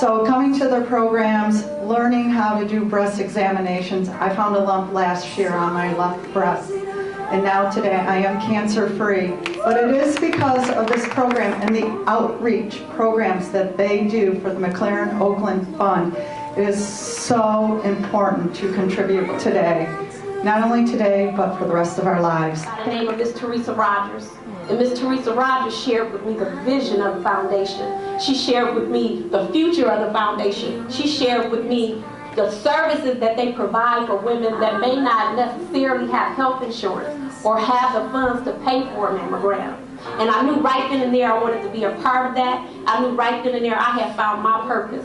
So coming to the programs, learning how to do breast examinations. I found a lump last year on my left breast, and now today I am cancer-free. But it is because of this program and the outreach programs that they do for the McLaren Oakland Fund. It is so important to contribute today. Not only today, but for the rest of our lives. By the name of Miss Teresa Rogers. And Miss Teresa Rogers shared with me the vision of the foundation. She shared with me the future of the foundation. She shared with me the services that they provide for women that may not necessarily have health insurance or have the funds to pay for a mammogram. And I knew right then and there I wanted to be a part of that. I knew right then and there I had found my purpose.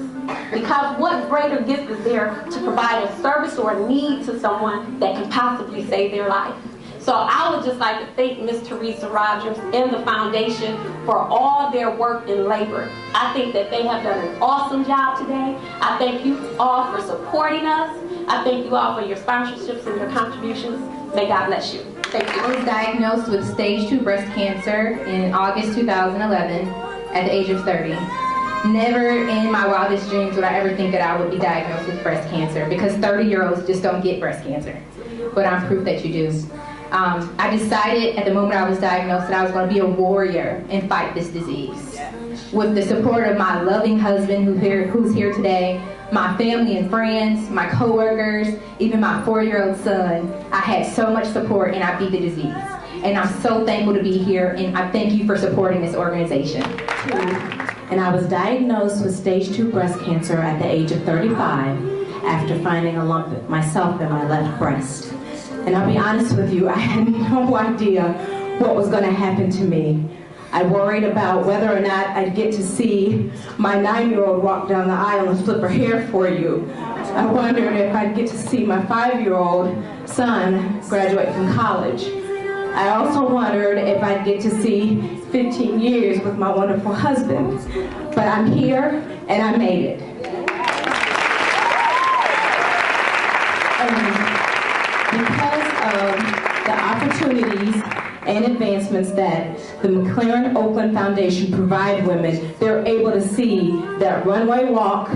Because what greater gift is there to provide a service or a need to someone that can possibly save their life? So I would just like to thank Miss Teresa Rogers and the foundation for all their work and labor. I think that they have done an awesome job today. I thank you all for supporting us. I thank you all for your sponsorships and your contributions. May God bless you. Thank you. I was diagnosed with stage 2 breast cancer in August 2011 at the age of 30. Never in my wildest dreams would I ever think that I would be diagnosed with breast cancer, because 30-year-olds just don't get breast cancer. But I'm proof that you do. I decided at the moment I was diagnosed that I was going to be a warrior and fight this disease. With the support of my loving husband who's here today, my family and friends, my co-workers, even my 4-year-old son, I had so much support and I beat the disease. And I'm so thankful to be here, and I thank you for supporting this organization. And I was diagnosed with stage 2 breast cancer at the age of 35 after finding a lump myself in my left breast. And I'll be honest with you, I had no idea what was going to happen to me. I worried about whether or not I'd get to see my 9-year-old walk down the aisle and flip her hair for you. I wondered if I'd get to see my 5-year-old son graduate from college. I also wondered if I'd get to see 15 years with my wonderful husband. But I'm here and I made it. Because of the opportunities and advancements that the McLaren Oakland Foundation provide women, they're able to see that runway walk,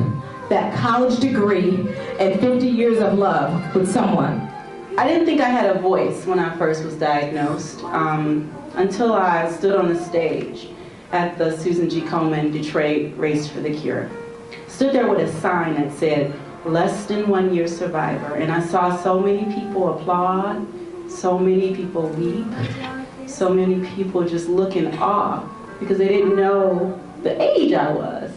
that college degree, and 50 years of love with someone. I didn't think I had a voice when I first was diagnosed until I stood on the stage at the Susan G. Komen Detroit Race for the Cure. Stood there with a sign that said, "Less than 1 year survivor," and I saw so many people applaud, so many people weep, so many people just look in awe because they didn't know the age I was.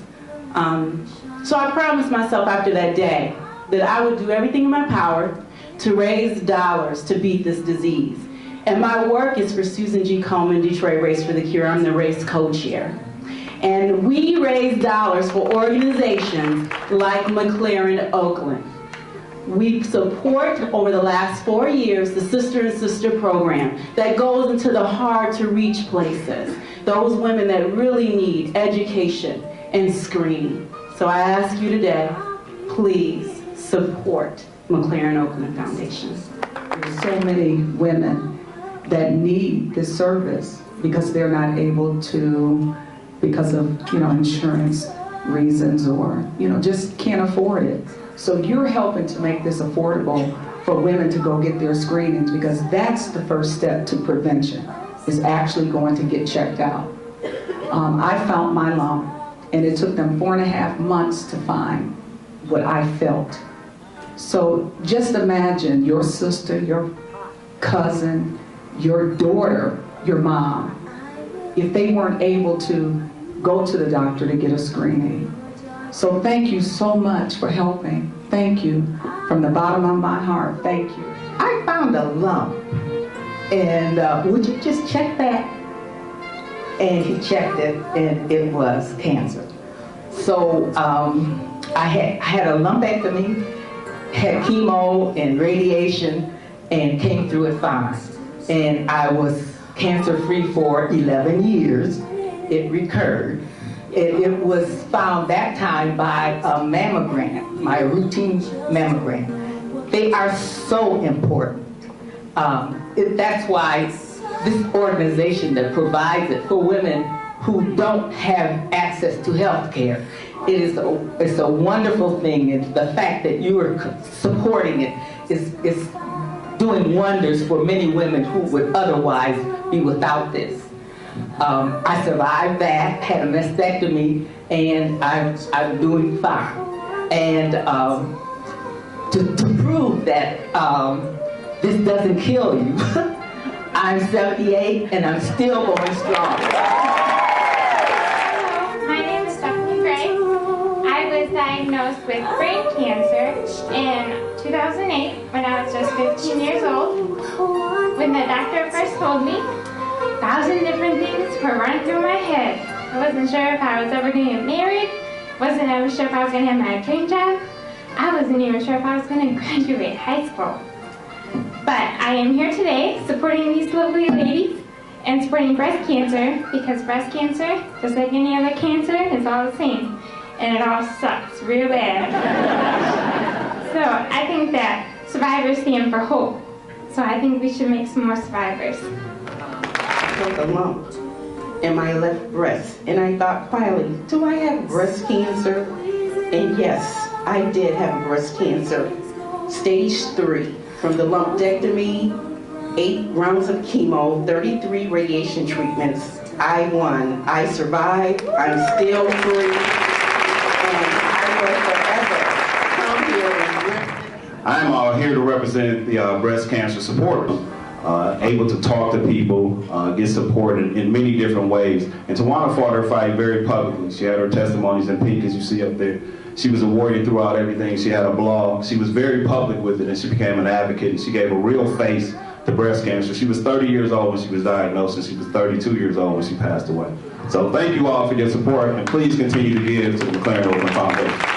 So I promised myself after that day that I would do everything in my power to raise dollars to beat this disease. And my work is for Susan G. Komen Detroit Race for the Cure. I'm the race co-chair. And we raise dollars for organizations like McLaren Oakland. We support, over the last 4 years, the Sister and Sister program that goes into the hard-to-reach places, those women that really need education and screening. So I ask you today, please support McLaren Oakland Foundation. There's so many women that need this service because they're not able to, because of insurance reasons, or just can't afford it. So you're helping to make this affordable for women to go get their screenings, because that's the first step to prevention, is actually going to get checked out. I found my lump, and it took them 4.5 months to find what I felt. So just imagine your sister, your cousin, your daughter, your mom, if they weren't able to go to the doctor to get a screening. So thank you so much for helping. Thank you from the bottom of my heart. Thank you. I found a lump, and would you just check that? And he checked it, and it was cancer. So I had a lumpectomy, had chemo and radiation, and came through it fine. And I was cancer-free for 11 years. It recurred. It was found that time by a mammogram, my routine mammogram. They are so important. That's why this organization that provides it for women who don't have access to health care. It's a wonderful thing, and the fact that you are supporting it is doing wonders for many women who would otherwise be without this. I survived that, had a mastectomy, and I'm doing fine. And to prove that this doesn't kill you, I'm 78 and I'm still going strong. Hello, my name is Stephanie Gray. I was diagnosed with brain cancer in 2008 when I was just 15 years old. When the doctor first told me, 1,000 different things were running through my head. I wasn't sure if I was ever going to get married. Wasn't ever sure if I was going to have my dream job. I wasn't even sure if I was going to graduate high school. But I am here today supporting these lovely ladies and supporting breast cancer, because breast cancer, just like any other cancer, is all the same. And it all sucks real bad. So I think that survivors stand for hope. So I think we should make some more survivors. A lump in my left breast, and I thought quietly, do I have breast cancer? And yes, I did have breast cancer, stage 3, from the lumpectomy, 8 rounds of chemo, 33 radiation treatments. I won. I survived. I'm still free, and I will forever come here and I'm here to represent the breast cancer supporters. Able to talk to people, get support in many different ways. And Tawana fought her fight very publicly. She had her testimonies in pink, as you see up there. She was a warrior throughout everything. She had a blog. She was very public with it, and she became an advocate, and she gave a real face to breast cancer. She was 30 years old when she was diagnosed, and she was 32 years old when she passed away. So thank you all for your support, and please continue to give to the McLaren Oakland Foundation.